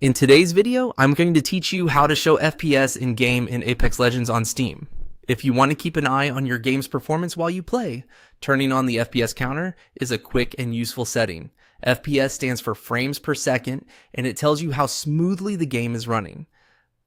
In today's video, I'm going to teach you how to show FPS in-game in Apex Legends on Steam. If you want to keep an eye on your game's performance while you play, turning on the FPS counter is a quick and useful setting. FPS stands for frames per second, and it tells you how smoothly the game is running.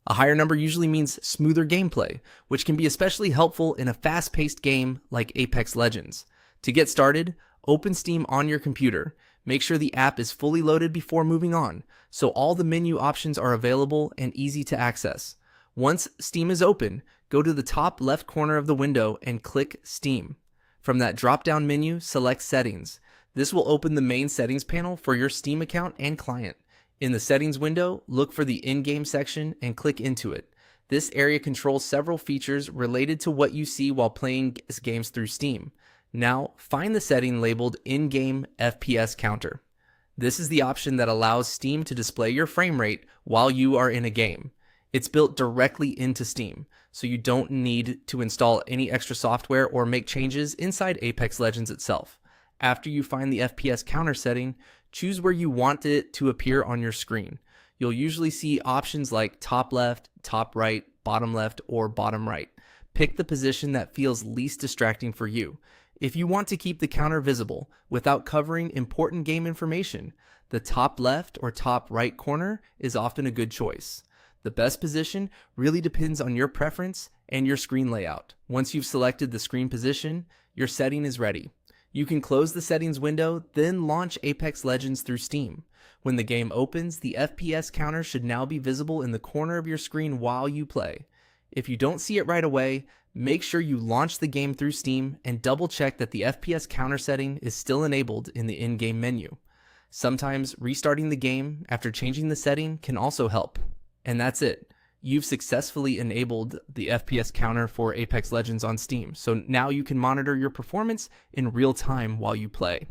A higher number usually means smoother gameplay, which can be especially helpful in a fast-paced game like Apex Legends. To get started, open Steam on your computer. Make sure the app is fully loaded before moving on, so all the menu options are available and easy to access. Once Steam is open, go to the top left corner of the window and click Steam. From that drop-down menu, select Settings. This will open the main settings panel for your Steam account and client. In the settings window, look for the in-game section and click into it. This area controls several features related to what you see while playing games through Steam. Now, find the setting labeled In-Game FPS Counter. This is the option that allows Steam to display your frame rate while you are in a game. It's built directly into Steam, so you don't need to install any extra software or make changes inside Apex Legends itself. After you find the FPS counter setting, choose where you want it to appear on your screen. You'll usually see options like top left, top right, bottom left, or bottom right. Pick the position that feels least distracting for you. If you want to keep the counter visible without covering important game information, the top left or top right corner is often a good choice. The best position really depends on your preference and your screen layout. Once you've selected the screen position, your setting is ready. You can close the settings window, then launch Apex Legends through Steam. When the game opens, the FPS counter should now be visible in the corner of your screen while you play. If you don't see it right away, make sure you launch the game through Steam and double check that the FPS counter setting is still enabled in the in-game menu. Sometimes restarting the game after changing the setting can also help. And that's it. You've successfully enabled the FPS counter for Apex Legends on Steam, so now you can monitor your performance in real time while you play.